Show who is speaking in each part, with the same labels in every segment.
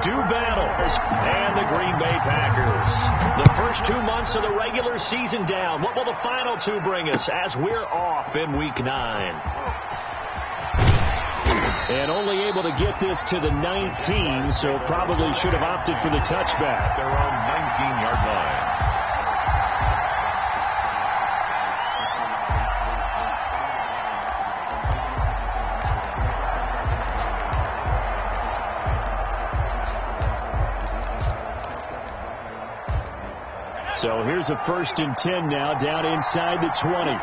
Speaker 1: do battle. And the Green Bay Packers. The first 2 months of the regular season down. What will the final 2 bring us as we're off in Week 9? And only able to get this to the 19, so probably should have opted for the touchback.
Speaker 2: Their own 19-yard line.
Speaker 1: So here's a 1st and 10 now, down inside the 20.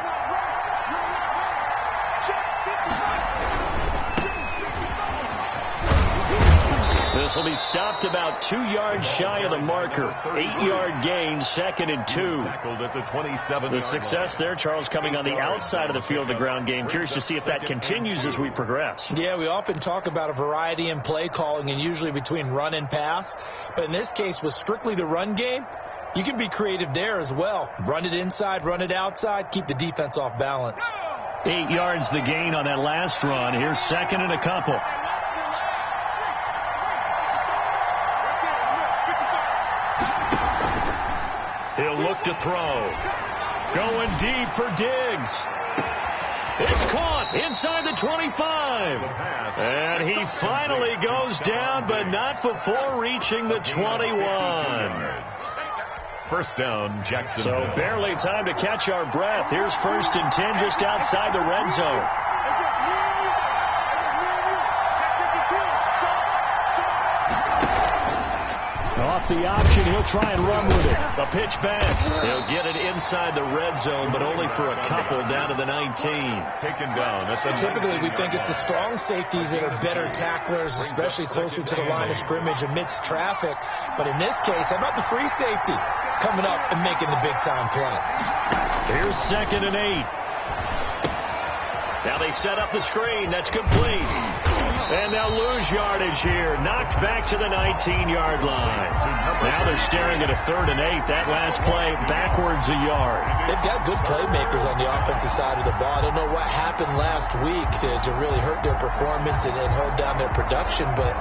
Speaker 1: This will be stopped about 2 yards shy of the marker. 8-yard gain, 2nd and 2.
Speaker 2: Tackled at the 27.
Speaker 1: The success there, Charles, coming on the outside of the field, the ground game. Curious to see if that continues as we progress.
Speaker 3: Yeah, we often talk about a variety in play calling and usually between run and pass. But in this case, with strictly the run game, you can be creative there as well. Run it inside, run it outside, keep the defense off balance.
Speaker 1: 8 yards the gain on that last run. Here's 2nd and a couple. He'll look to throw. Going deep for Diggs. It's caught inside the 25. And he finally goes down, but not before reaching the 21.
Speaker 2: First down, Jackson.
Speaker 1: So barely time to catch our breath. Here's 1st and 10 just outside the red zone. Off the option, he'll try and run with it. A pitch back. He'll get it inside the red zone, but only for a couple down to the 19.
Speaker 2: Taken down.
Speaker 3: Typically, we think it's the strong safeties that are better tacklers, especially closer to the line of scrimmage amidst traffic. But in this case, how about the free safety coming up and making the big-time play?
Speaker 1: Here's 2nd and 8. Now they set up the screen. That's complete. And they'll lose yardage here. Knocked back to the 19-yard line. Now they're staring at a 3rd and 8. That last play backwards a yard.
Speaker 3: They've got good playmakers on the offensive side of the ball. I don't know what happened last week to really hurt their performance and hold down their production, but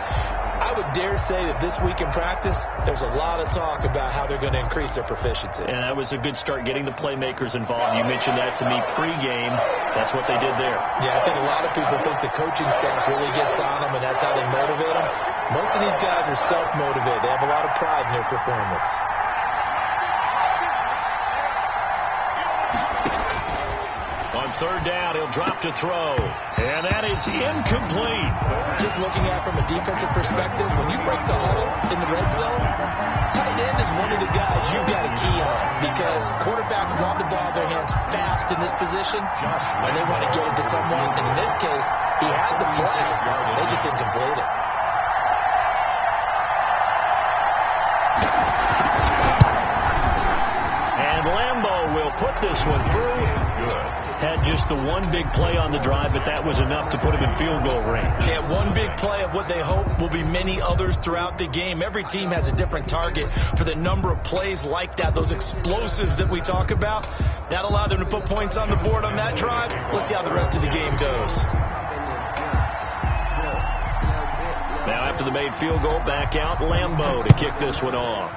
Speaker 3: I would dare say that this week in practice, there's a lot of talk about how they're going to increase their proficiency.
Speaker 1: And that was a good start, getting the playmakers involved. You mentioned that to me pregame. That's what they did there.
Speaker 3: Yeah, I think a lot of people think the coaching staff really gets on them, and that's how they motivate them. Most of these guys are self-motivated. They have a lot of pride in their performance.
Speaker 1: On 3rd down, he'll drop to throw. And that is incomplete.
Speaker 3: Just looking at it from a defensive perspective, when you break the huddle in the red zone, tight end is one of the guys you've got to key on because quarterbacks want the ball in their hands fast in this position, and they want to get it to someone. And in this case, he had the play. They just didn't complete it.
Speaker 1: And Lambeau will put this one through. Had just the one big play on the drive, but that was enough to put him in field goal range.
Speaker 3: Yeah, one big play of what they hope will be many others throughout the game. Every team has a different target for the number of plays like that, those explosives that we talk about. That allowed them to put points on the board on that drive. Let's see how the rest of the game goes.
Speaker 1: Now after the made field goal, back out Lambeau to kick this one off.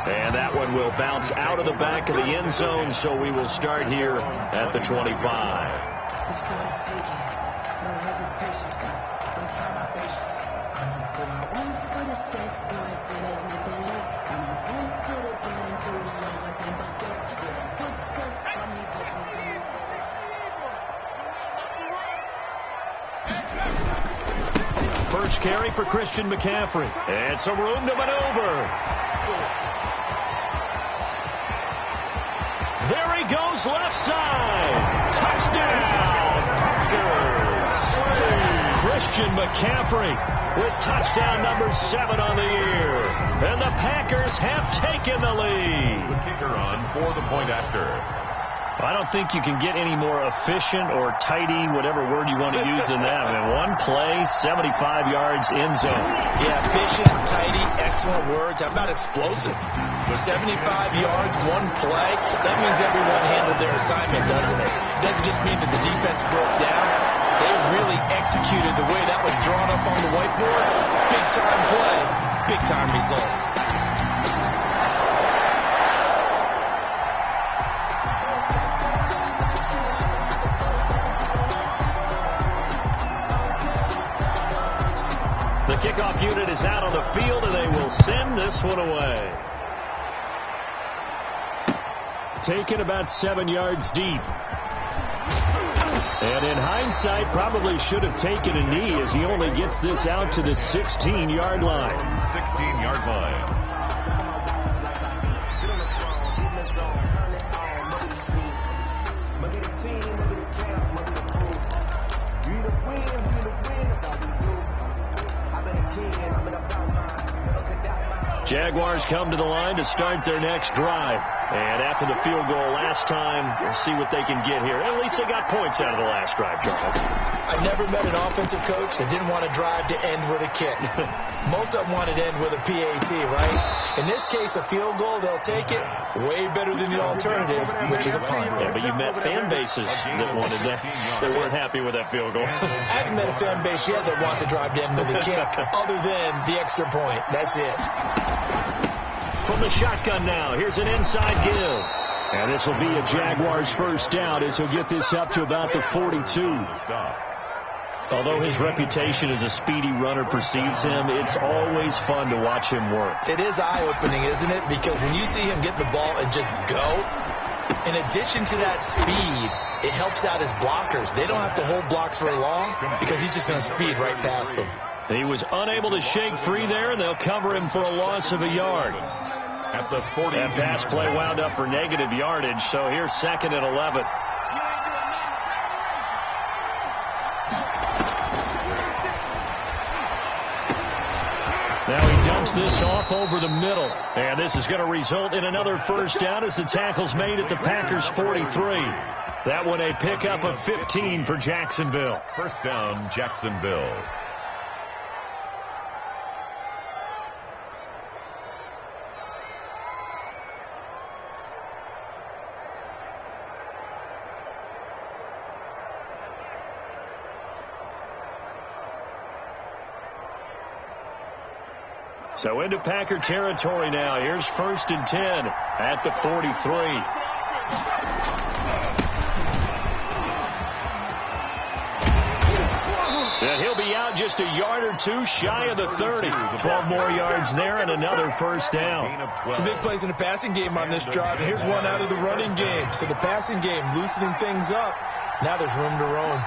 Speaker 1: And that one will bounce out of the back of the end zone, so we will start here at the 25. First carry for Christian McCaffrey. And some room to maneuver. There he goes, left side. Touchdown, Packers. Christian McCaffrey with touchdown number 7 on the year. And the Packers have taken the lead.
Speaker 2: The kicker on for the point after.
Speaker 1: I don't think you can get any more efficient or tidy, whatever word you want to use in that. I mean, one play, 75 yards, end zone.
Speaker 3: Yeah, efficient, tidy, excellent words. How about explosive? 75 yards, one play. That means everyone handled their assignment, doesn't it? It doesn't just mean that the defense broke down. They really executed the way that big-time result.
Speaker 1: The kickoff unit is out on the field, and they will send this one away. Taken about 7 yards deep. And in hindsight, probably should have taken a knee as he only gets this out to the 16-yard line.
Speaker 2: 16-yard line.
Speaker 1: Jaguars come to the line to start their next drive. And after the field goal last time, we'll see what they can get here. At least they got points out of the last drive, Charles.
Speaker 3: I never met an offensive coach that didn't want to drive to end with a kick. Most of them wanted to end with a PAT, right? In this case, a field goal, they'll take it. Way better than the alternative, which is a punt.
Speaker 1: Yeah, but you've met fan bases that wanted that. They weren't happy with that field goal.
Speaker 3: I haven't met a fan base yet that wants to drive to end with a kick, other than the extra point. That's it.
Speaker 1: From the shotgun now, here's an inside give. And this will be a Jaguars first down as he'll get this up to about the 42. Although his reputation as a speedy runner precedes him, it's always fun to watch him work.
Speaker 3: It is eye-opening, isn't it? Because when you see him get the ball and just go, in addition to that speed, it helps out his blockers. They don't have to hold blocks very long because he's just going to speed right past them.
Speaker 1: He was unable to shake free there, and they'll cover him for a loss of a yard.
Speaker 2: At the 40.
Speaker 1: That pass play wound up for negative yardage, so here's 2nd and 11. Now he dumps this off over the middle, and this is going to result in another first down as the tackle's made at the Packers' 43. That one a pickup of 15 for Jacksonville.
Speaker 2: First down, Jacksonville.
Speaker 1: So into Packer territory now. Here's 1st and 10 at the 43. And he'll be out just a yard or two shy of the 30. 12 more yards there and another first down.
Speaker 3: Some big plays in the passing game on this drive. And here's one out of the running game. So the passing game loosening things up. Now there's room to roam.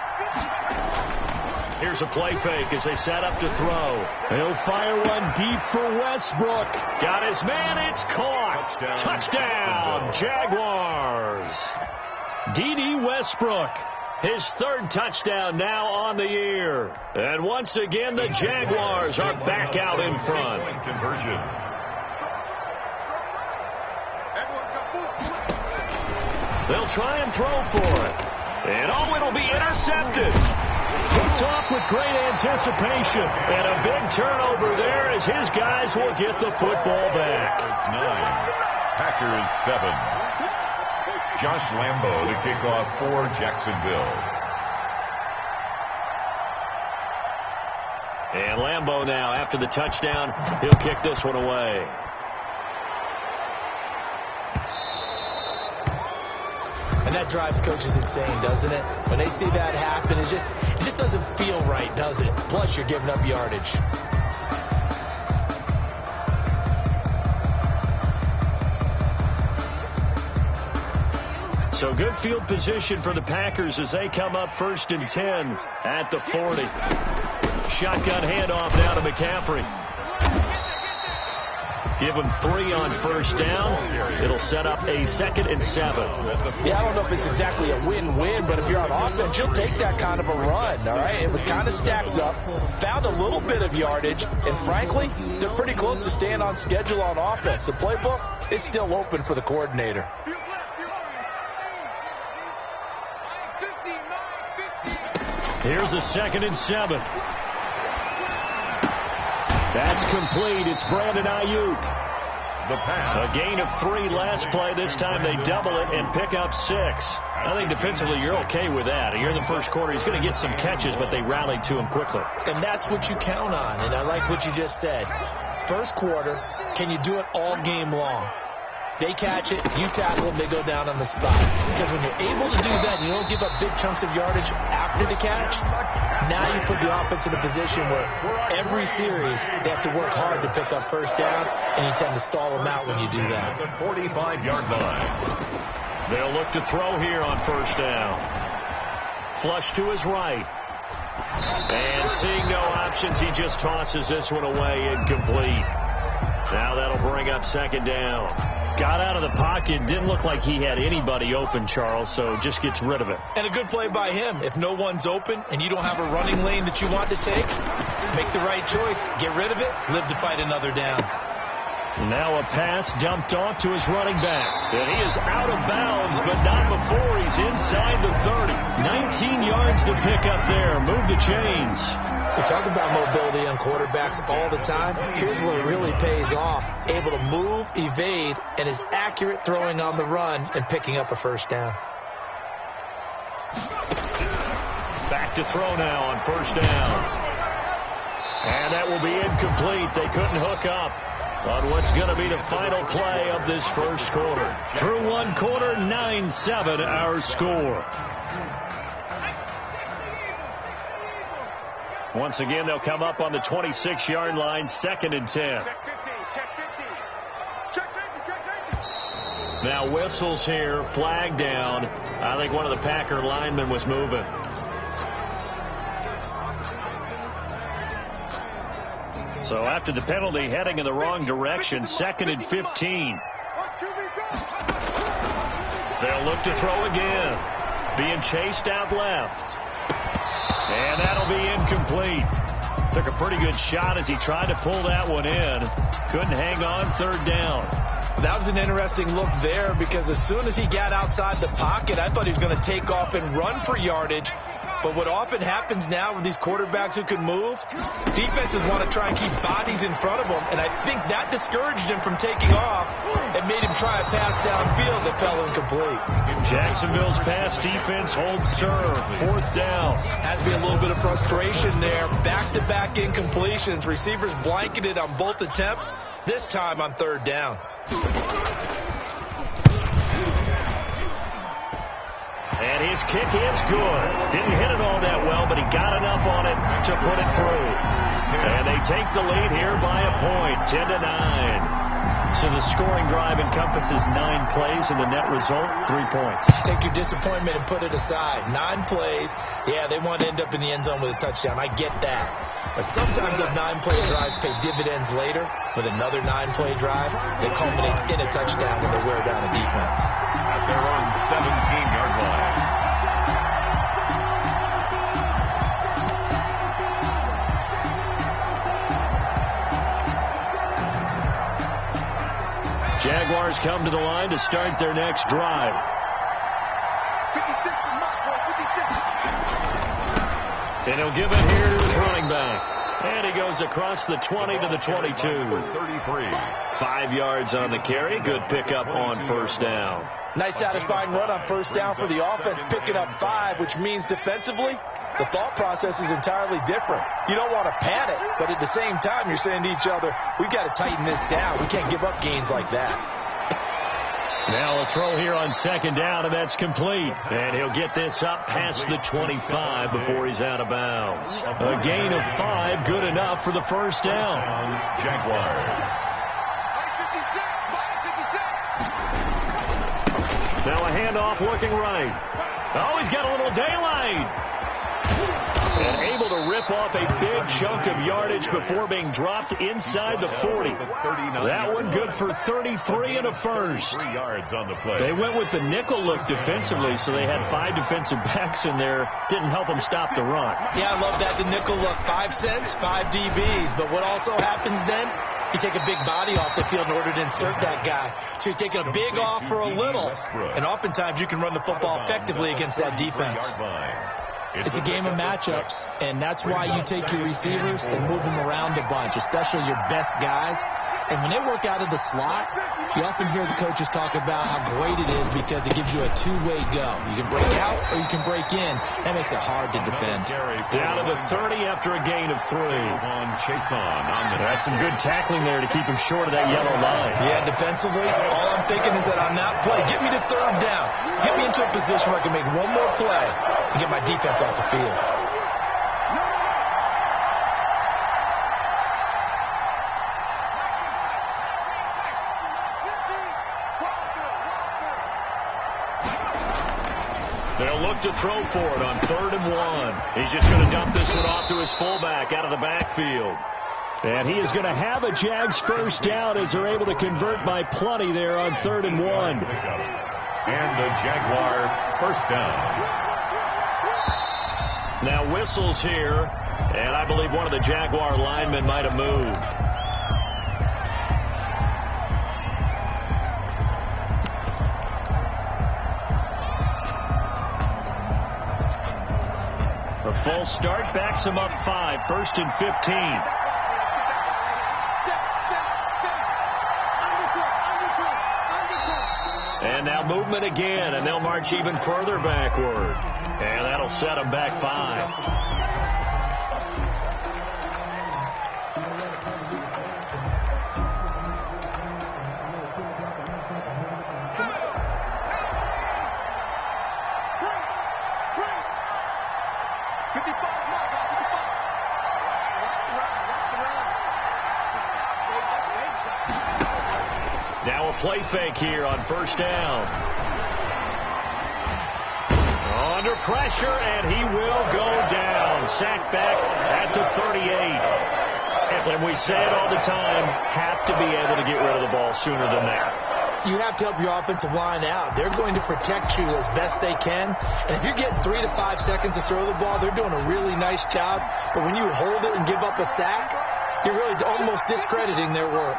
Speaker 1: Here's a play fake as they set up to throw. He'll fire one deep for Westbrook. Got his man. It's caught. Touchdown, Jaguars. D.D. Westbrook. His 3rd touchdown now on the year. And once again, the Jaguars are back out in front.
Speaker 2: Conversion.
Speaker 1: They'll try and throw for it. And it'll be intercepted. Picked off with great anticipation. And a big turnover there as his guys will get the football back.
Speaker 2: It's 9. Packers 7. Josh Lambo to kick off for Jacksonville.
Speaker 1: And Lambo now, after the touchdown, he'll kick this one away.
Speaker 3: And that drives coaches insane, doesn't it? When they see that happen, it just doesn't feel right, does it? Plus, you're giving up yardage.
Speaker 1: So good field position for the Packers as they come up 1st and 10 at the 40. Shotgun handoff now to McCaffrey. Give him 3 on first down. It'll set up a 2nd and 7.
Speaker 3: Yeah, I don't know if it's exactly a win-win, but if you're on offense, you'll take that kind of a run, all right? It was kind of stacked up, found a little bit of yardage, and frankly, they're pretty close to staying on schedule on offense. The playbook is still open for the coordinator.
Speaker 1: Here's a 2nd and 7. That's complete. It's Brandon Ayuk.
Speaker 2: The pass.
Speaker 1: A gain of 3 last play. This time they double it and pick up 6. I think defensively you're okay with that. Here in the first quarter, he's going to get some catches, but they rallied to him quickly.
Speaker 3: And that's what you count on, and I like what you just said. first quarter, can you do it all game long? They catch it, you tackle them, they go down on the spot. Because when you're able to do that, you don't give up big chunks of yardage after the catch. Now you put the offense in a position where every series they have to work hard to pick up first downs, and you tend to stall them out when you do that.
Speaker 2: The 45-yard line.
Speaker 1: They'll look to throw here on first down. Flush to his right. And seeing no options, he just tosses this one away, incomplete. Now that'll bring up second down. Got out of the pocket. Didn't look like he had anybody open, Charles, so just gets rid of it.
Speaker 3: And a good play by him. If no one's open and you don't have a running lane that you want to take, make the right choice. Get rid of it. Live to fight another down.
Speaker 1: Now a pass dumped off to his running back. And he is out of bounds, but not before he's inside the 30. 19 yards to pick up there. Move the chains.
Speaker 3: We talk about mobility on quarterbacks all the time. Here's where it really pays off. Able to move, evade, and is accurate throwing on the run and picking up a first down.
Speaker 1: Back to throw now on first down. And that will be incomplete. They couldn't hook up on what's going to be the final play of this first quarter. Through one quarter, 9-7 our score. Once again, they'll come up on the 26-yard line, 2nd and 10. Now whistles here, flag down. I think one of the Packer linemen was moving. So after the penalty, heading in the wrong direction, 2nd and 15. They'll look to throw again. Being chased out left. And that'll be incomplete. Took a pretty good shot as he tried to pull that one in. Couldn't hang on, 3rd down.
Speaker 3: That was an interesting look there because as soon as he got outside the pocket, I thought he was going to take off and run for yardage. But what often happens now with these quarterbacks who can move, defenses want to try and keep bodies in front of them, and I think that discouraged him from taking off and made him try a pass downfield that fell incomplete.
Speaker 1: Jacksonville's pass defense holds serve, 4th down.
Speaker 3: Has to be a little bit of frustration there. Back-to-back incompletions. Receivers blanketed on both attempts, this time on 3rd down.
Speaker 1: And his kick is good. Didn't hit it all that well, but he got enough on it to put it through. And they take the lead here by a point, 10-9. So the scoring drive encompasses 9 plays, and the net result, 3 points.
Speaker 3: Take your disappointment and put it aside. 9 plays. Yeah, they want to end up in the end zone with a touchdown. I get that. But sometimes those 9-play drives pay dividends later with another 9-play drive that culminates in a touchdown when they wear down a defense.
Speaker 2: At their own 17-yard line.
Speaker 1: Jaguars come to the line to start their next drive. And he'll give it here to his running back. And he goes across the 20 to the 22.
Speaker 2: 33.
Speaker 1: 5 yards on the carry. Good pickup on first down.
Speaker 3: Nice satisfying run on first down for the offense, picking up 5, which means defensively, the thought process is entirely different. You don't want to panic, but at the same time, you're saying to each other, we've got to tighten this down. We can't give up gains like that.
Speaker 1: Now a throw here on 2nd down, and that's complete. And he'll get this up past the 25 before he's out of bounds. A gain of 5, good enough for the first down.
Speaker 2: Jaguars.
Speaker 1: Now a handoff looking right. Oh, he's got a little daylight. And able to rip off a big chunk of yardage before being dropped inside the 40. That one good for 33 and a first.
Speaker 2: 3 yards on the play.
Speaker 1: They went with the nickel look defensively, so they had 5 defensive backs in there. Didn't help them stop the run.
Speaker 3: Yeah, I love that, the nickel look. 5 cents, 5 DBs. But what also happens then, you take a big body off the field in order to insert that guy. So you're taking a big off for a little. And oftentimes you can run the football effectively against that defense. It's a game of matchups, and that's why you take your receivers and move them around a bunch, especially your best guys. And when they work out of the slot, you often hear the coaches talk about how great it is because it gives you a two-way go. You can break out or you can break in. That makes it hard to defend.
Speaker 1: Down to the 30 after a gain of 3. That's some good tackling there to keep him short of that yellow line.
Speaker 3: Yeah, defensively, all I'm thinking is that on that play, get me to third down. Get me into a position where I can make one more play and get my defense off the field.
Speaker 1: They'll look to throw for it on 3rd and 1. He's just going to dump this one off to his fullback out of the backfield. And he is going to have a Jags first down as they're able to convert by plenty there on 3rd and 1.
Speaker 2: And the Jaguar first down.
Speaker 1: Now whistles here, and I believe one of the Jaguar linemen might have moved. A full start backs him up 5, 1st and 15. And now movement again, and they'll march even further backward. And that'll set them back 5. Now a play fake here on 1st down. Under pressure, and he will go down. Sacked back at the 38. And we say it all the time, have to be able to get rid of the ball sooner than that.
Speaker 3: You have to help your offensive line out. They're going to protect you as best they can. And if you're getting 3 to 5 seconds to throw the ball, they're doing a really nice job. But when you hold it and give up a sack, you're really almost discrediting their work.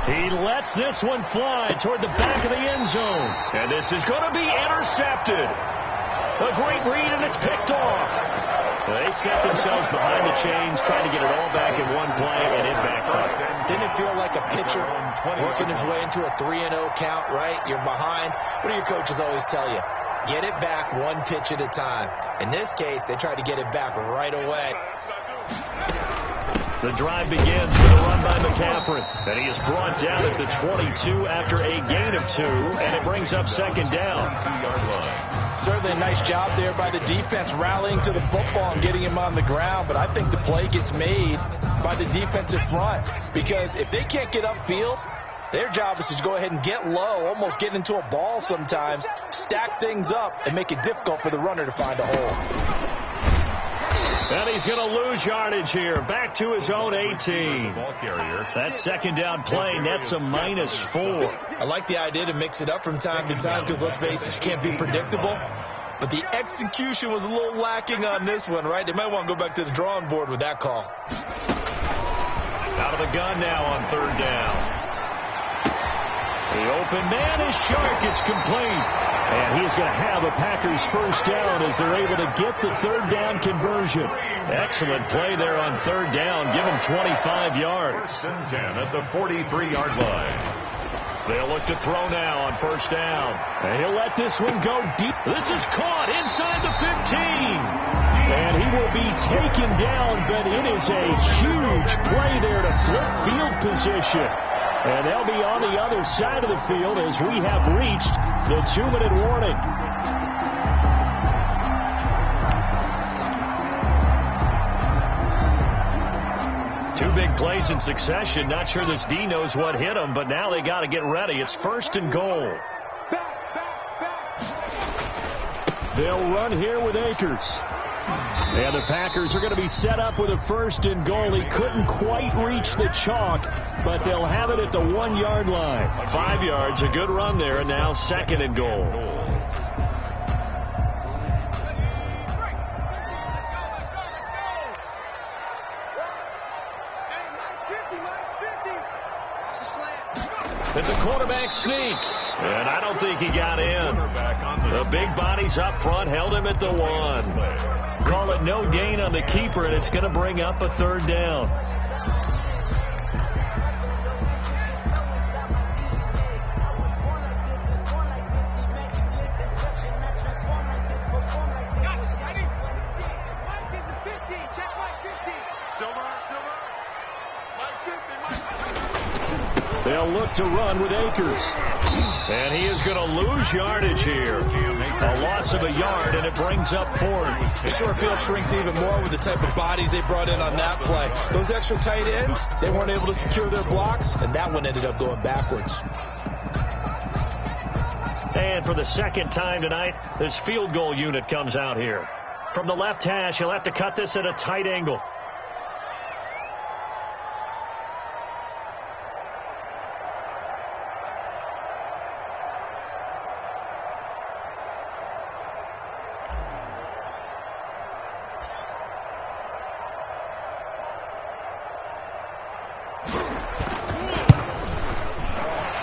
Speaker 1: He lets this one fly toward the back of the end zone. And this is going to be intercepted. A great read, and it's picked off. They set themselves behind the chains, trying to get it all back in one play, and it backfired.
Speaker 3: Didn't it feel like a pitcher working his way into a 3-0 count, right? You're behind. What do your coaches always tell you? Get it back one pitch at a time. In this case, they tried to get it back right away.
Speaker 1: The drive begins with a run by McCaffrey. And he is brought down at the 22 after a gain of 2, and it brings up 2nd down.
Speaker 3: Certainly a nice job there by the defense rallying to the football and getting him on the ground, but I think the play gets made by the defensive front because if they can't get upfield, their job is to go ahead and get low, almost get into a ball sometimes, stack things up, and make it difficult for the runner to find a hole.
Speaker 1: And he's going to lose yardage here. Back to his own 18. That 2nd down play nets a -4.
Speaker 3: I like the idea to mix it up from time to time because, let's face it, you can't be predictable. But the execution was a little lacking on this one, right? They might want to go back to the drawing board with that call.
Speaker 1: Out of the gun now on 3rd down. The open man is Shark. It's complete. And he's going to have a Packers first down as they're able to get the 3rd down conversion. Excellent play there on 3rd down. Give him 25 yards.
Speaker 2: 1st and 10 at the 43-yard line.
Speaker 1: They'll look to throw now on 1st down. And he'll let this one go deep. This is caught inside the 15. And he will be taken down, but it is a huge play there to flip field position. And they'll be on the other side of the field as we have reached the 2-minute warning. Two big plays in succession. Not sure this D knows what hit him, but now they got to get ready. It's 1st and goal. They'll run here with Akers. And the Packers are going to be set up with a 1st and goal. He couldn't quite reach the chalk, but they'll have it at the 1-yard line. 5 yards, a good run there, and now 2nd and goal. It's a quarterback sneak, and I don't think he got in. The big bodies up front held him at the 1. Call it no gain on the keeper, and it's going to bring up a 3rd down. They'll look to run with Akers. And he is going to lose yardage here. A loss of a yard, and it brings up 4th.
Speaker 3: The short field shrinks even more with the type of bodies they brought in on that play. Those extra tight ends, they weren't able to secure their blocks, and that one ended up going backwards.
Speaker 1: And for the 2nd time tonight, this field goal unit comes out here. From the left hash, he'll have to cut this at a tight angle.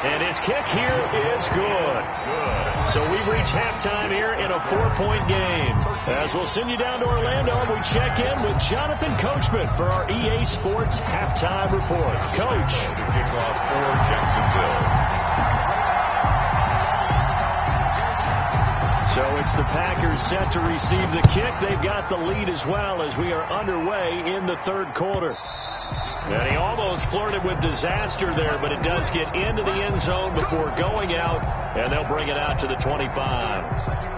Speaker 1: And his kick here is good. So we've reached halftime here in a 4-point game. As we'll send you down to Orlando, we check in with Jonathan Coachman for our EA Sports Halftime Report. Coach.
Speaker 2: Kickoff for Jacksonville.
Speaker 1: So it's the Packers set to receive the kick. They've got the lead as well as we are underway in the 3rd quarter. And he almost flirted with disaster there, but it does get into the end zone before going out, and they'll bring it out to the 25.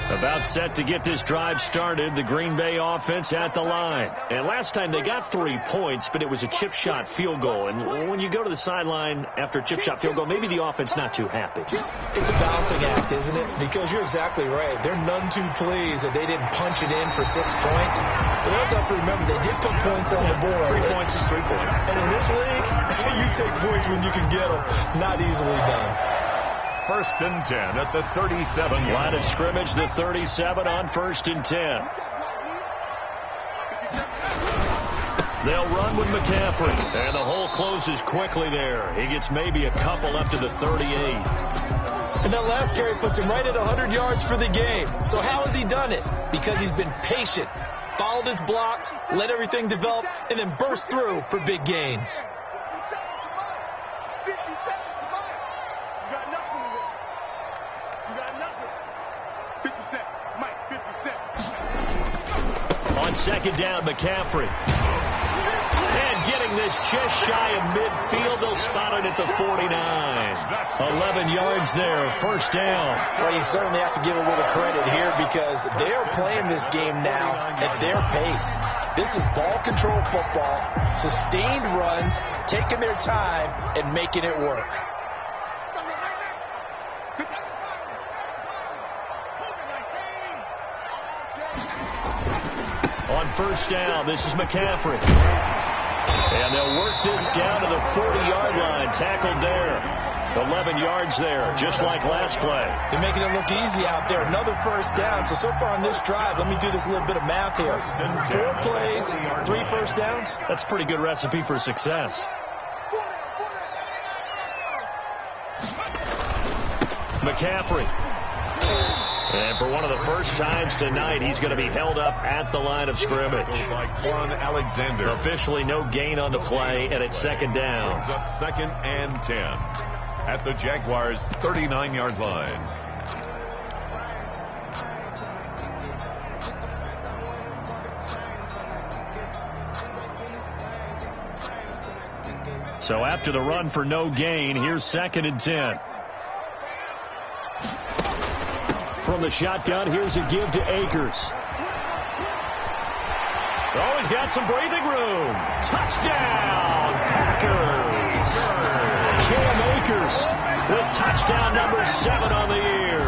Speaker 1: About set to get this drive started, the Green Bay offense at the line. And last time they got 3 points, but it was a chip shot field goal. And when you go to the sideline after a chip shot field goal, maybe the offense not too happy.
Speaker 3: It's a balancing act, isn't it? Because you're exactly right. They're none too pleased that they didn't punch it in for 6 points. But also have to remember, they did put points on the board.
Speaker 1: 3 points is 3 points.
Speaker 3: And in this league, you take points when you can get them. Not easily done.
Speaker 2: 1st and 10 at the 37.
Speaker 1: Line of scrimmage, the 37 on 1st and 10. They'll run with McCaffrey. And the hole closes quickly there. He gets maybe a couple up to the 38.
Speaker 3: And that last carry puts him right at 100 yards for the game. So how has he done it? Because he's been patient, followed his blocks, let everything develop, and then burst through for big gains.
Speaker 1: On 2nd down, McCaffrey. And getting this just shy of midfield. They'll spot it at the 49. 11 yards there, 1st down.
Speaker 3: Well, you certainly have to give a little credit here because they are playing this game now at their pace. This is ball control football, sustained runs, taking their time and making it work.
Speaker 1: On 1st down, this is McCaffrey. And they'll work this down to the 40-yard line. Tackled there. 11 yards there, just like last play.
Speaker 3: They're making it look easy out there. Another 1st down. So far on this drive, let me do this little bit of math here. 4 plays, 3 1st downs.
Speaker 1: That's a pretty good recipe for success. McCaffrey. And for one of the first times tonight, he's going to be held up at the line of scrimmage.
Speaker 2: Alexander.
Speaker 1: Officially no gain on the play, and it's 2nd down.
Speaker 2: Up 2nd and 10 at the Jaguars' 39-yard line.
Speaker 1: So after the run for no gain, here's 2nd and 10. From the shotgun, here's a give to Akers. Oh, he's got some breathing room. Touchdown, Packers. Cam Akers with touchdown number 7 on the year.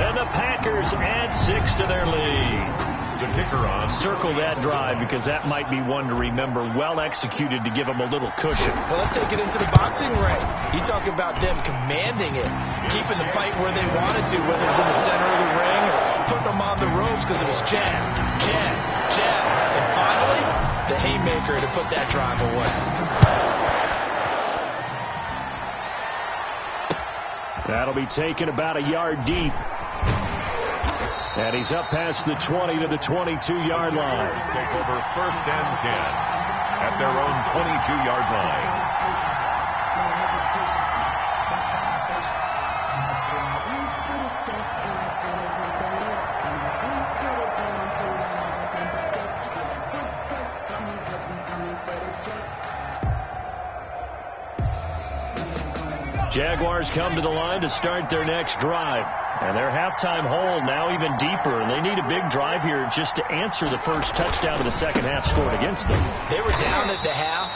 Speaker 1: And the Packers add 6 to their lead.
Speaker 2: The kicker on.
Speaker 1: Circle that drive because that might be one to remember. Well executed to give them a little cushion.
Speaker 3: Well, let's take it into the boxing ring. You talk about them commanding it, keeping the fight where they wanted to, whether it's in the center of the ring or putting them on the ropes because it was jab, jab, jab. And finally, the haymaker to put that drive away.
Speaker 1: That'll be taken about a yard deep. And he's up past the 20 to the 22-yard line.
Speaker 2: Take over 1st and 10 at their own 22-yard line.
Speaker 1: Jaguars come to the line to start their next drive. And their halftime hole now even deeper, and they need a big drive here just to answer the first touchdown of the second half scored against them.
Speaker 3: They were down at the half.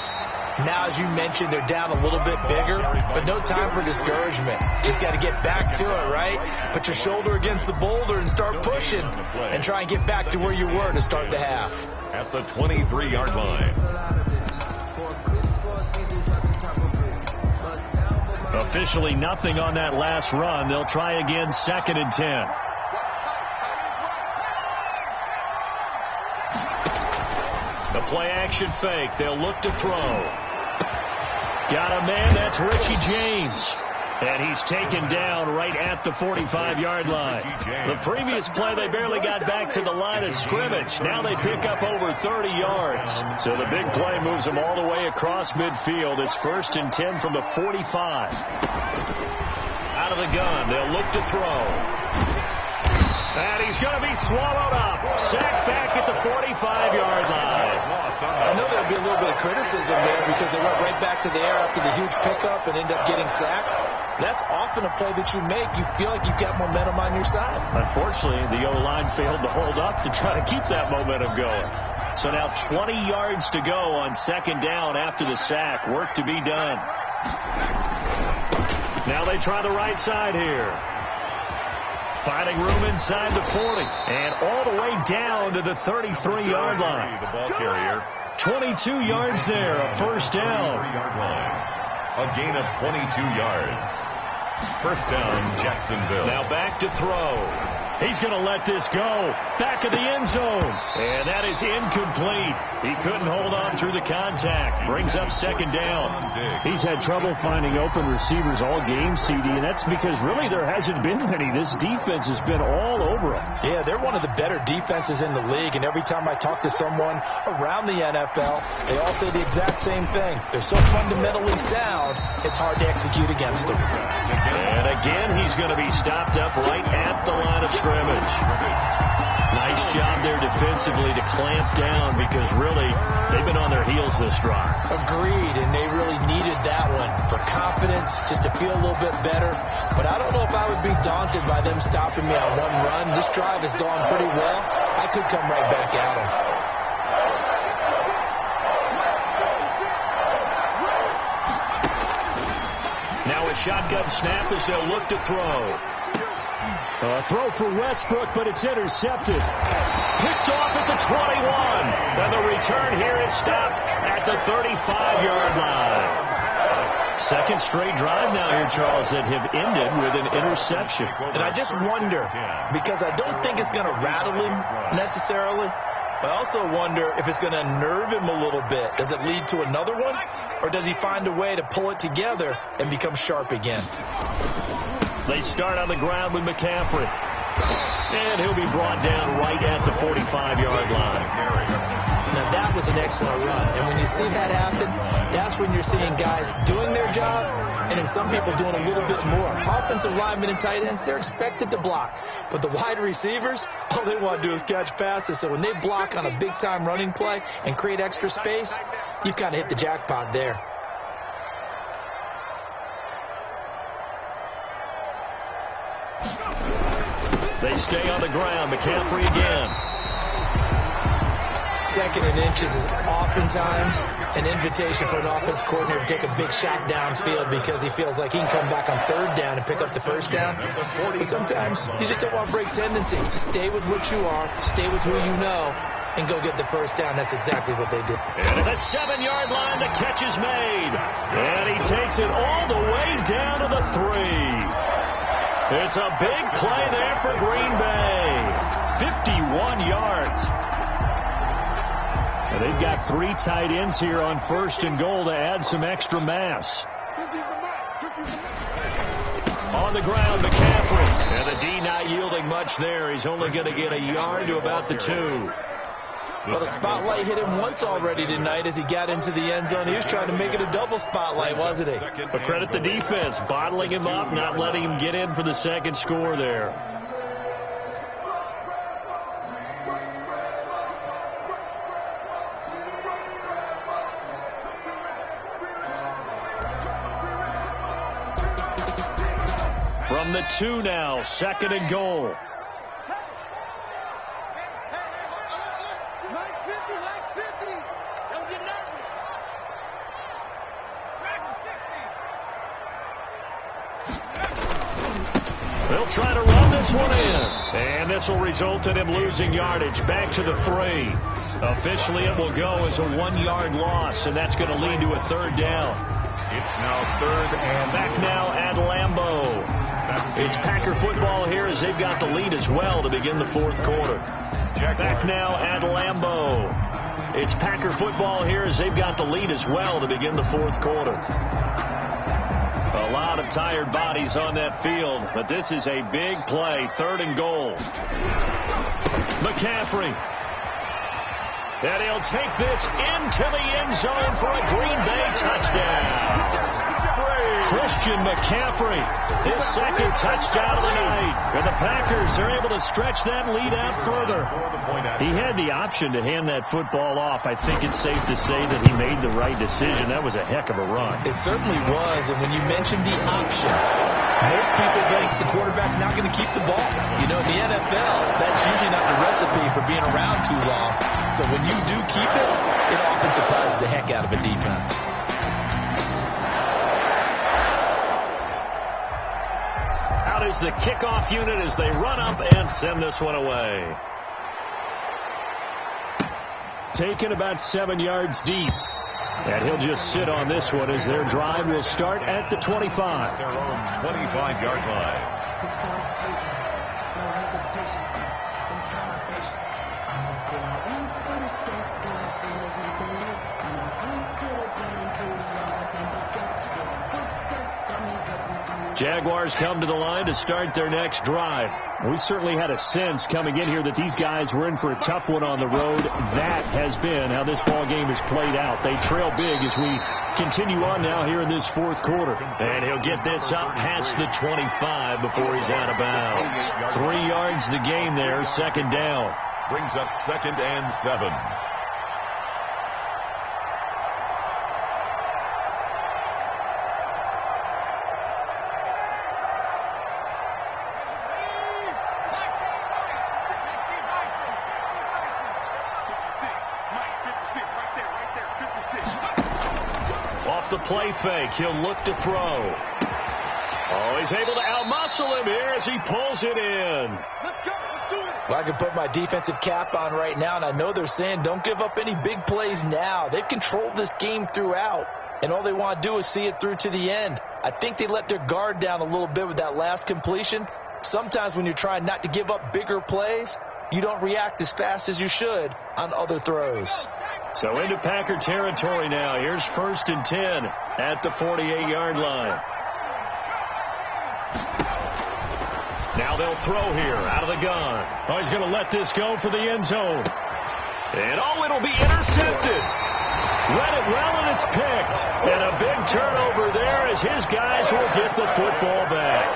Speaker 3: Now, as you mentioned, they're down a little bit bigger, but no time for discouragement. Just got to get back to it, right? Put your shoulder against the boulder and start pushing and try and get back to where you were to start the half.
Speaker 2: At the 23-yard line.
Speaker 1: Officially nothing on that last run. They'll try again, 2nd and 10. The play action fake. They'll look to throw. Got a man. That's Richie James. And he's taken down right at the 45-yard line. The previous play, they barely got back to the line of scrimmage. Now they pick up over 30 yards. So the big play moves them all the way across midfield. It's 1st and 10 from the 45. Out of the gun, they'll look to throw. And he's going to be swallowed up. Sacked back at the 45-yard line.
Speaker 3: I know there'll be a little bit of criticism there because they went right back to the air after the huge pickup and end up getting sacked. That's often a play that you make. You feel like you've got momentum on your side.
Speaker 1: Unfortunately, the O-line failed to hold up to try to keep that momentum going. So now 20 yards to go on 2nd down after the sack. Work to be done. Now they try the right side here. Finding room inside the 40. And all the way down to the 33-yard line.
Speaker 2: The ball carrier.
Speaker 1: 22 yards there, a 1st down.
Speaker 2: 3-yard line. A gain of 22 yards. 1st down, Jacksonville.
Speaker 1: Now back to throw. He's going to let this go. Back of the end zone. And that is incomplete. He couldn't hold on through the contact. Brings up 2nd down. He's had trouble finding open receivers all game, CD, and that's because really there hasn't been any. This defense has been all over him.
Speaker 3: Yeah, they're one of the better defenses in the league, and every time I talk to someone around the NFL, they all say the exact same thing. They're so fundamentally sound, it's hard to execute against them.
Speaker 1: And again, he's going to be stopped up right at the line of scrimmage. Nice job there defensively to clamp down because really they've been on their heels this drive.
Speaker 3: Agreed, and they really needed that one for confidence, just to feel a little bit better. But I don't know if I would be daunted by them stopping me on one run. This drive has gone pretty well. I could come right back at them.
Speaker 1: Now a shotgun snap as they'll look to throw. A throw for Westbrook, but it's intercepted. Picked off at the 21. And the return here is stopped at the 35-yard line. 2nd straight drive now here, Charles, that have ended with an interception.
Speaker 3: And I just wonder, because I don't think it's going to rattle him necessarily, but I also wonder if it's going to nerve him a little bit. Does it lead to another one? Or does he find a way to pull it together and become sharp again?
Speaker 1: They start on the ground with McCaffrey. And he'll be brought down right at the 45-yard line.
Speaker 3: Now, that was an excellent run. And when you see that happen, that's when you're seeing guys doing their job and then some people doing a little bit more. Offensive linemen and tight ends, they're expected to block. But the wide receivers, all they want to do is catch passes. So when they block on a big-time running play and create extra space, you've kind of hit the jackpot there. They stay on the ground. McCaffrey again. 2nd and inches is oftentimes an invitation for an offense coordinator to take a big shot downfield because he feels like he can come back on 3rd down and pick up the 1st down. But sometimes you just don't want to break tendency. Stay with what you are, stay with who you know, and go get the 1st down. That's exactly what they did.
Speaker 1: And at the 7-yard line, the catch is made. And he takes it all the way down to the 3. It's a big play there for Green Bay. 51 yards. And they've got 3 tight ends here on 1st and goal to add some extra mass. On the ground, McCaffrey. And the D not yielding much there. He's only going to get a yard to about the 2.
Speaker 3: Well, the spotlight hit him once already tonight as he got into the end zone. He was trying to make it a double spotlight, wasn't he?
Speaker 1: But credit the defense, bottling him up, not letting him get in for the 2nd score there. From the 2 now, 2nd and goal. They'll try to run this one in. And this will result in him losing yardage. Back to the 3. Officially, it will go as a 1-yard loss, and that's going to lead to a 3rd down.
Speaker 2: It's now 3rd and
Speaker 1: back now at Lambeau. It's Packer football here as they've got the lead as well to begin the 4th quarter. Back now at Lambeau. It's Packer football here as they've got the lead as well to begin the 4th quarter. A lot of tired bodies on that field, but this is a big play. 3rd and goal. McCaffrey. And he'll take this into the end zone for a Green Bay touchdown. Christian McCaffrey, his 2nd touchdown of the night. And the Packers are able to stretch that lead out further. He had the option to hand that football off. I think it's safe to say that he made the right decision. That was a heck of a run.
Speaker 3: It certainly was. And when you mentioned the option, most people think the quarterback's not going to keep the ball. You know, in the NFL, that's usually not the recipe for being around too long. So when you do keep it, it often surprises the heck out of a defense.
Speaker 1: Out is the kickoff unit as they run up and send this one away. Taken about 7 yards deep. And he'll just sit on this one as their drive will start at the 25.
Speaker 2: Their own 25-yard line.
Speaker 1: Jaguars come to the line to start their next drive. We certainly had a sense coming in here that these guys were in for a tough one on the road. That has been how this ball game has played out. They trail big as we continue on now here in this 4th quarter. And he'll get this up past the 25 before he's out of bounds. 3 yards the game there, 2nd down.
Speaker 2: Brings up 2nd and 7.
Speaker 1: Play fake. He'll look to throw. Oh, he's able to outmuscle him here as he pulls it in.
Speaker 3: Let's go. Let's do it. Well, I can put my defensive cap on right now, and I know they're saying don't give up any big plays now. They've controlled this game throughout, and all they want to do is see it through to the end. I think they let their guard down a little bit with that last completion. Sometimes when you're trying not to give up bigger plays, you don't react as fast as you should on other throws.
Speaker 1: So into Packer territory now. Here's 1st and 10 at the 48-yard line. Now they'll throw here out of the gun. Oh, he's going to let this go for the end zone. And oh, it'll be intercepted. Read it well, and it's picked. And a big turnover there as his guys will get the football back.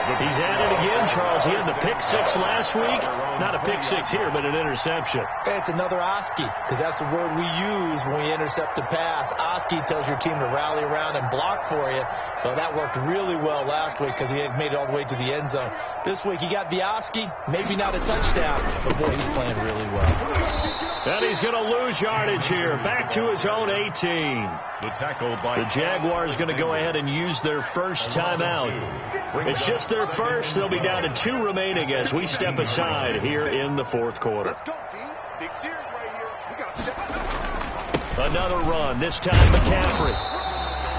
Speaker 1: He's at it again, Charles. He had the pick six last week. Not a pick six here, but an interception.
Speaker 3: It's another Oski, because that's the word we use when we intercept a pass. Oski tells your team to rally around and block for you. Well, that worked really well last week because he had made it all the way to the end zone. This week, he got the Oski, maybe not a touchdown, but boy, he's playing really well.
Speaker 1: And he's going to lose yardage here. Back to his own 18. The Jaguars going to go ahead and use their first timeout. It's just their first. They'll be down to 2 remaining as we step aside here in the fourth quarter. Another run, this time McCaffrey.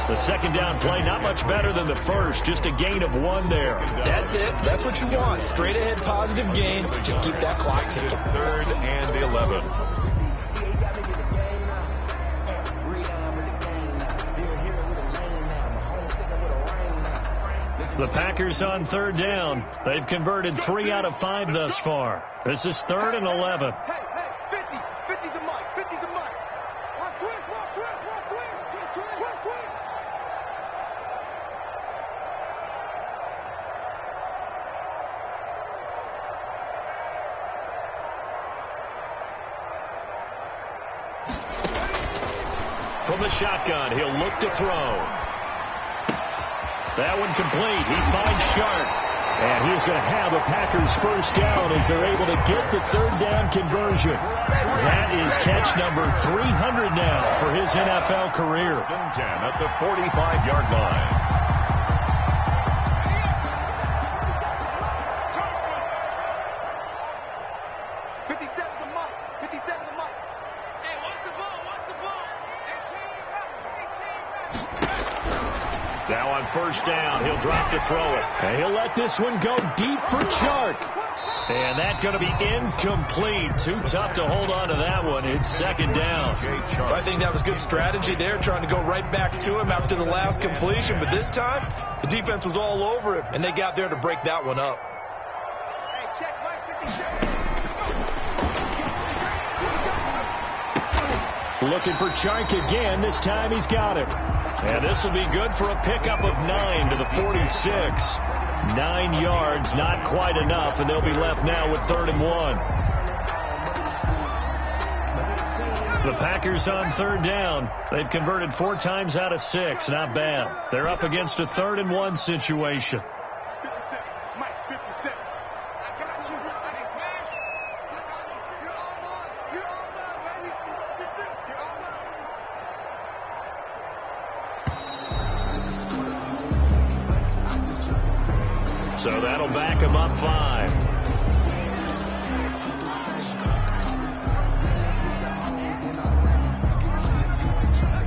Speaker 1: The second down play, not much better than the first, just a gain of 1 there.
Speaker 3: That's it. That's what you want. Straight ahead positive gain. Just keep that clock ticking.
Speaker 2: 3rd and 11.
Speaker 1: The Packers on 3rd down. They've converted 3 out of 5 thus far. This is 3rd and 11. From the shotgun, he'll look to throw. That one complete. He finds Sharp. And he's going to have the Packers first down as they're able to get the 3rd down conversion. That is catch number 300 now for his NFL career.
Speaker 2: 10 at the 45-yard line.
Speaker 1: Now on first down, he'll drop to throw it. And he'll let this one go deep for Chark. And that's going to be incomplete. Too tough to hold on to that one. It's 2nd down.
Speaker 3: I think that was good strategy there, trying to go right back to him after the last completion. But this time, the defense was all over him, and they got there to break that one up.
Speaker 1: Looking for Chark again. This time he's got it. And this will be good for a pickup of 9 to the 46. 9 yards, not quite enough, and they'll be left now with 3rd and 1. The Packers on 3rd down. They've converted 4 times out of 6. Not bad. They're up against a 3rd and 1 situation. So that'll back him up 5.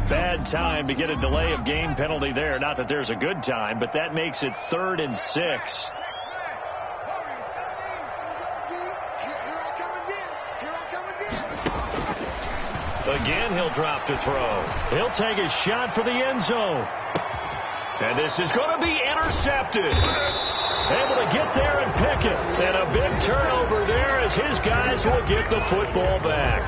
Speaker 1: Bad time to get a delay of game penalty there. Not that there's a good time, but that makes it 3rd and 6. Again, he'll drop to throw. He'll take a shot for the end zone. And this is going to be intercepted. Able to get there and pick it. And a big turnover there as his guys will get the football back.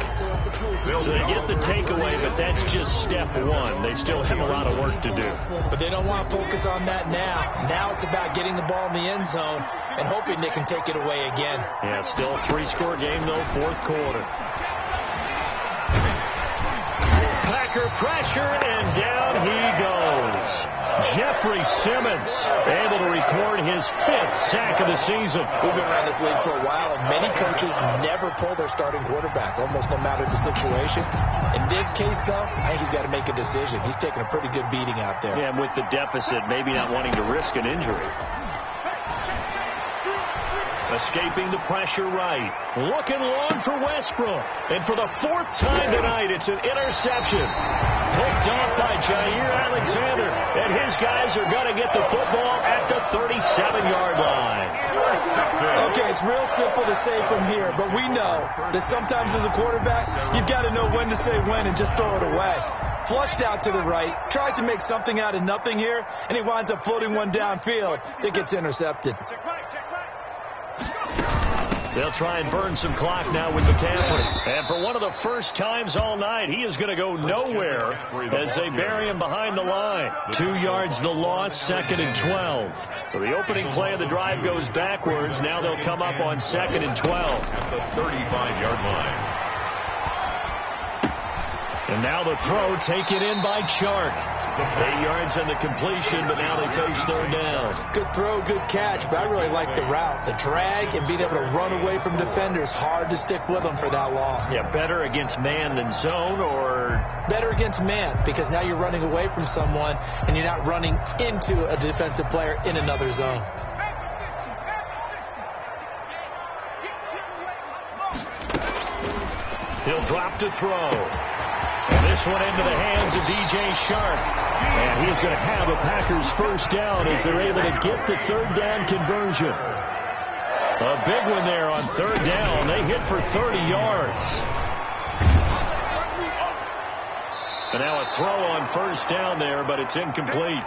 Speaker 1: So they get the takeaway, but that's just step 1. They still have a lot of work to do.
Speaker 3: But they don't want to focus on that now. Now it's about getting the ball in the end zone and hoping they can take it away again.
Speaker 1: Yeah, still a 3-score game, though, 4th quarter. Packer pressure, and down he goes. Jeffrey Simmons able to record his 5th sack of the season.
Speaker 3: We've been around this league for a while, and many coaches never pull their starting quarterback, almost no matter the situation. In this case, though, I think he's got to make a decision. He's taking a pretty good beating out there.
Speaker 1: Yeah, and with the deficit, maybe not wanting to risk an injury. Escaping the pressure right. Looking long for Westbrook. And for the 4th time tonight, it's an interception. Picked off by Jair Alexander. And his guys are going to get the football at the 37-yard line.
Speaker 3: Okay, it's real simple to say from here, but we know that sometimes as a quarterback, you've got to know when to say when and just throw it away. Flushed out to the right, tries to make something out of nothing here, and he winds up floating one downfield that gets intercepted.
Speaker 1: They'll try and burn some clock now with McCaffrey. And for one of the first times all night, he is going to go nowhere as they bury him behind the line. 2 yards the loss, 2nd and 12. So the opening play of the drive goes backwards. Now they'll come up on 2nd and 12.
Speaker 2: At the 35-yard line.
Speaker 1: And now the throw taken in by Chark. 8 yards on the completion, but now they face 3rd down.
Speaker 3: Good throw, good catch, but I really like the route. The drag and being able to run away from defenders, hard to stick with them for that long.
Speaker 1: Yeah, better against man than zone, or?
Speaker 3: Better against man, because now you're running away from someone and you're not running into a defensive player in another zone.
Speaker 1: He'll drop to throw. And this one into the hands of DJ Chark. And he is going to have a Packers first down as they're able to get the 3rd down conversion. A big one there on 3rd down. They hit for 30 yards. And now a throw on 1st down there, but it's incomplete.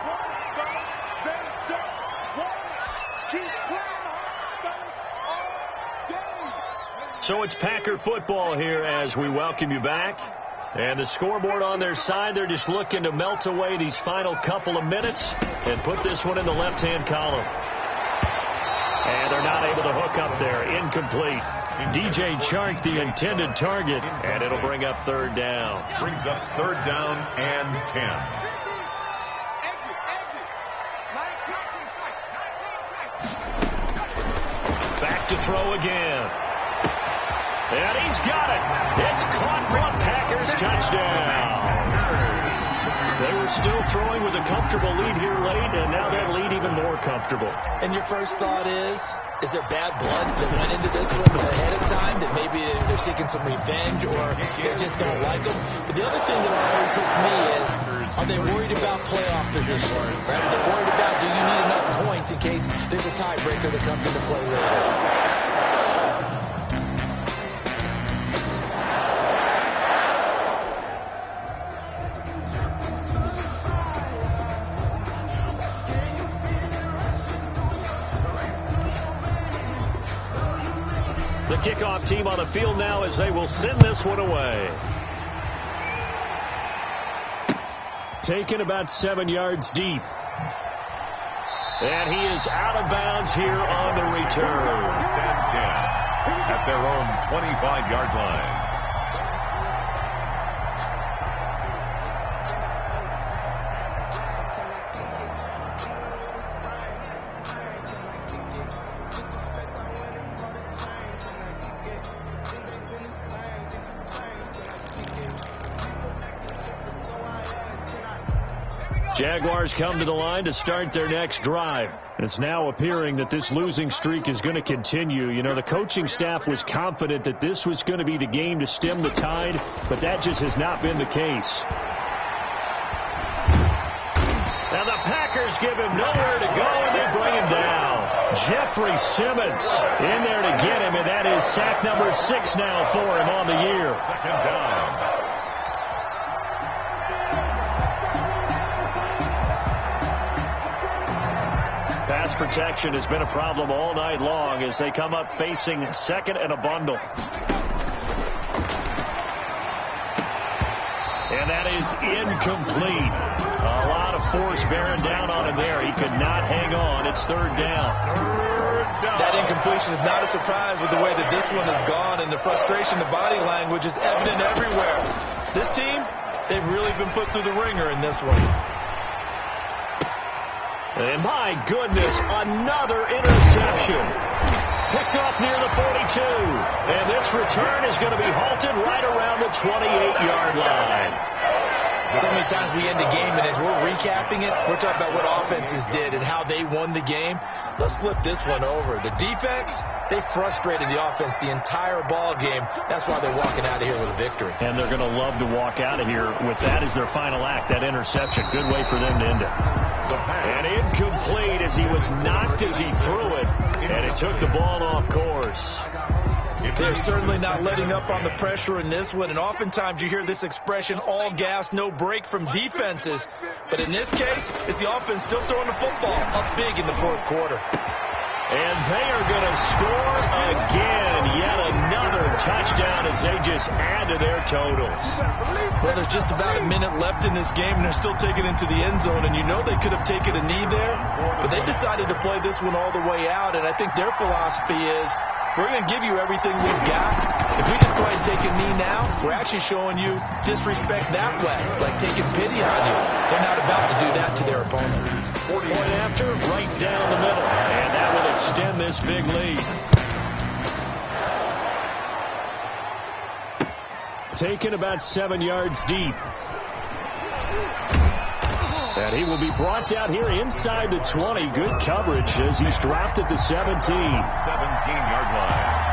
Speaker 1: So it's Packer football here as we welcome you back. And the scoreboard on their side, they're just looking to melt away these final couple of minutes and put this one in the left-hand column. And they're not able to hook up there. Incomplete. DJ Chark, the intended target, and it'll bring up 3rd down.
Speaker 2: Brings up 3rd down and 10.
Speaker 1: Back to throw again. And he's got it. It's caught for a Packers touchdown. They were still throwing with a comfortable lead here late, and now that lead even more comfortable.
Speaker 3: And your first thought is there bad blood that went into this one ahead of time, that maybe they're seeking some revenge or they just don't like them? But the other thing that always hits me is, are they worried about playoff position? Right? Are they worried about, do you need enough points in case there's a tiebreaker that comes into play later?
Speaker 1: The kickoff team on the field now as they will send this one away. Taken about 7 yards deep. And he is out of bounds here on the return.
Speaker 2: Stand 10 at their own 25-yard line.
Speaker 1: Jaguars come to the line to start their next drive. It's now appearing that this losing streak is going to continue. You know, the coaching staff was confident that this was going to be the game to stem the tide, but that just has not been the case. Now the Packers give him nowhere to go, and they bring him down. Jeffrey Simmons in there to get him, and that is sack number 6 now for him on the year.
Speaker 2: 2nd down.
Speaker 1: Pass protection has been a problem all night long as they come up facing 2nd and a bundle. And that is incomplete. A lot of force bearing down on him there. He could not hang on. It's 3rd down.
Speaker 3: That incompletion is not a surprise with the way that this one has gone, and the frustration, the body language is evident everywhere. This team, they've really been put through the ringer in this one.
Speaker 1: And my goodness, another interception. Picked off near the 42. And this return is going to be halted right around the 28-yard line.
Speaker 3: So many times we end a game, and as we're recapping it, we're talking about what offenses did and how they won the game. Let's flip this one over. The defense, they frustrated the offense the entire ball game. That's why they're walking out of here with a victory.
Speaker 1: And they're going to love to walk out of here with that as their final act, that interception. Good way for them to end it. And incomplete as he was knocked as he threw it, and it took the ball off course.
Speaker 3: They're certainly not letting up on the pressure in this one, and oftentimes you hear this expression, all gas, no break from defenses. But in this case, it's the offense still throwing the football up big in the 4th quarter.
Speaker 1: And they are going to score again. Yet another touchdown as they just add to their totals.
Speaker 3: Well, there's just about a minute left in this game, and they're still taking it into the end zone. And you know they could have taken a knee there, but they decided to play this one all the way out. And I think their philosophy is, we're going to give you everything we've got. If we just go ahead and take a knee now, we're actually showing you disrespect that way, like taking pity on you. They're not about to do that to their opponent.
Speaker 1: Point after, right down the middle. And that will extend this big lead. Taken about 7 yards deep. And he will be brought down here inside the 20. Good coverage as he's dropped at the 17.
Speaker 2: 17-yard line.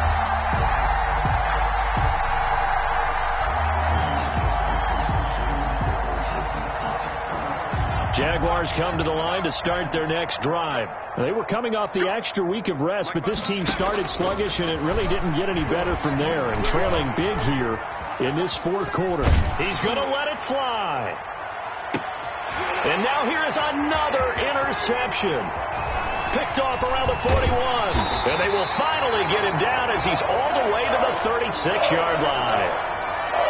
Speaker 1: Jaguars come to the line to start their next drive. They were coming off the extra week of rest, but this team started sluggish, and it really didn't get any better from there. And trailing big here in this fourth quarter. He's going to let it fly. And now here is another interception. Picked off around the 41. And they will finally get him down as he's all the way to the 36-yard line.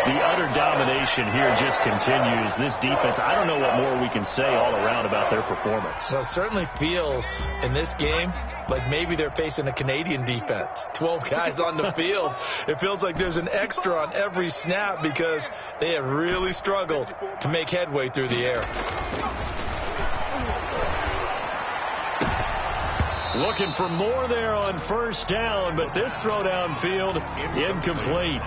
Speaker 1: The utter domination here just continues. This defense, I don't know what more we can say all around about their performance.
Speaker 3: Well, it certainly feels in this game like maybe they're facing a Canadian defense. 12 guys on the field. It feels like there's an extra on every snap because they have really struggled to make headway through the air.
Speaker 1: Looking for more there on first down, but this throw downfield incomplete.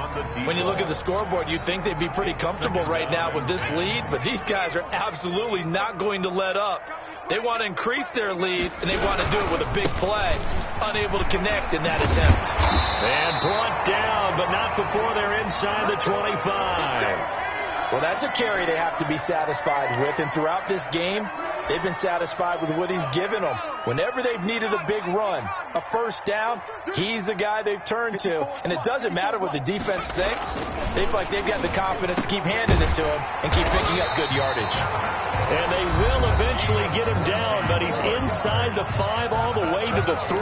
Speaker 3: When you look at the scoreboard, you'd think they'd be pretty comfortable right now with this lead, but these guys are absolutely not going to let up. They want to increase their lead, and they want to do it with a big play. Unable to connect in that attempt.
Speaker 1: And brought down, but not before they're inside the 25.
Speaker 3: Well, that's a carry they have to be satisfied with, and throughout this game, they've been satisfied with what he's given them. Whenever they've needed a big run, a first down, he's the guy they've turned to. And it doesn't matter what the defense thinks. They feel like they've got the confidence to keep handing it to him and keep picking up good yardage.
Speaker 1: And they will eventually get him down, but he's inside the 5 all the way to the 3.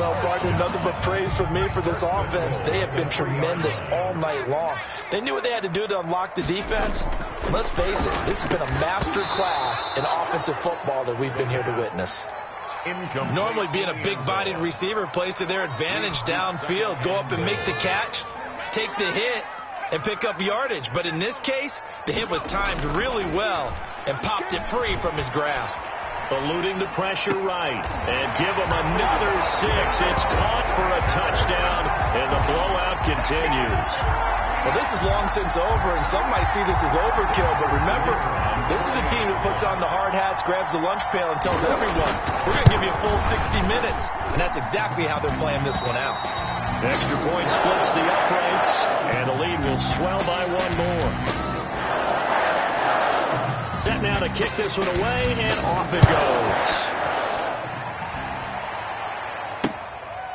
Speaker 3: Well, partner, nothing but praise from me for this offense. They have been tremendous all night long. They knew what they had to do to unlock the defense. Let's face it, this has been a master class in offensive football that we've been here to witness. Normally being a big-bodied receiver plays to their advantage downfield. Go up and make the catch, take the hit, and pick up yardage. But in this case, the hit was timed really well and popped it free from his grasp.
Speaker 1: Eluding the pressure right. And give him another 6. It's caught for a touchdown, and the blowout continues.
Speaker 3: Well, this is long since over, and some might see this as overkill. But remember, this is a team that puts on the hard hats, grabs the lunch pail, and tells everyone, we're going to give you a full 60 minutes. And that's exactly how they're playing this one out.
Speaker 1: Extra point splits the uprights, and the lead will swell by 1 more. Set now to kick this one away, and off it goes.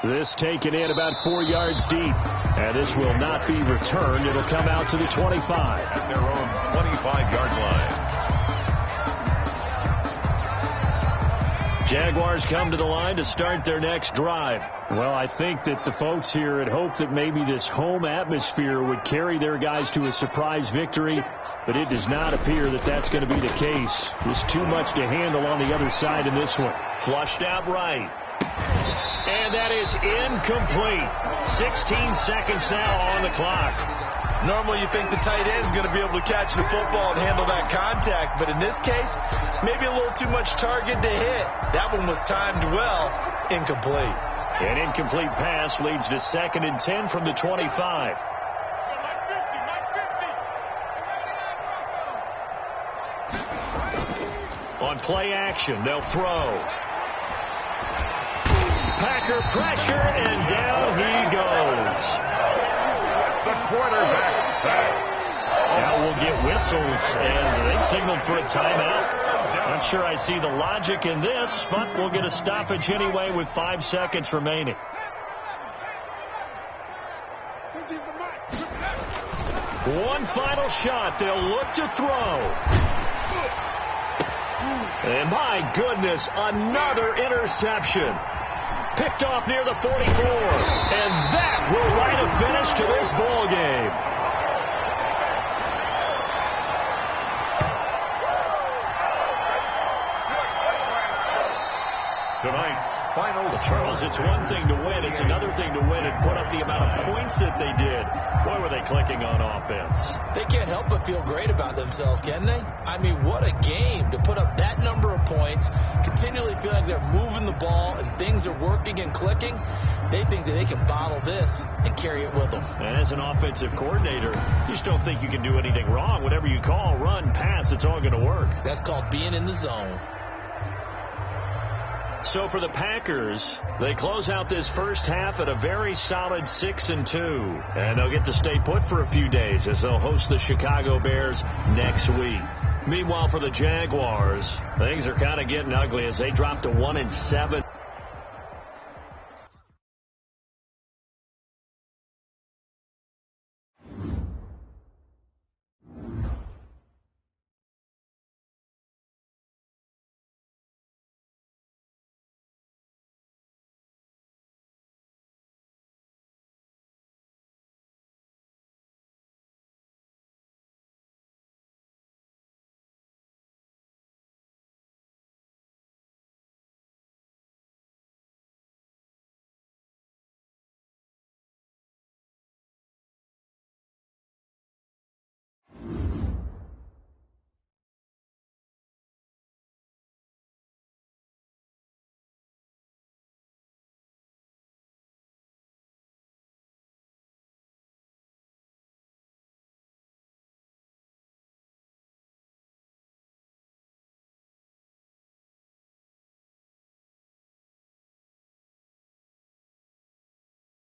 Speaker 1: This taken in about 4 yards deep, and this will not be returned. It'll come out to the 25.
Speaker 2: At their own 25-yard line.
Speaker 1: Jaguars come to the line to start their next drive. Well, I think that the folks here had hoped that maybe this home atmosphere would carry their guys to a surprise victory, but it does not appear that that's going to be the case. There's too much to handle on the other side in this one. Flushed out right. And that is incomplete. 16 seconds now on the clock.
Speaker 3: Normally you think the tight end's going to be able to catch the football and handle that contact, but in this case, maybe a little too much target to hit. That one was timed well. Incomplete.
Speaker 1: An incomplete pass leads to 2nd and 10 from the 25. On play action, they'll throw. Packer pressure, and down he goes.
Speaker 2: The quarterback sack.
Speaker 1: Now we'll get whistles, and they've signaled for a timeout. Not sure I see the logic in this, but we'll get a stoppage anyway with 5 seconds remaining. One final shot. They'll look to throw. And my goodness, another interception. Picked off near the 44. And that will write a finish to this ball game.
Speaker 2: Tonight's final
Speaker 1: Charles, it's one thing to win. It's another thing to win and put up the amount of points that they did. Boy, were they clicking on offense.
Speaker 3: They can't help but feel great about themselves, can they? I mean, what a game to put up that number of points, continually feel like they're moving the ball and things are working and clicking. They think that they can bottle this and carry it with them.
Speaker 1: And as an offensive coordinator, you just don't think you can do anything wrong. Whatever you call, run, pass, it's all going to work.
Speaker 3: That's called being in the zone.
Speaker 1: So for the Packers, they close out this first half at a very solid 6-2. And they'll get to stay put for a few days as they'll host the Chicago Bears next week. Meanwhile, for the Jaguars, things are kind of getting ugly as they drop to 1-7.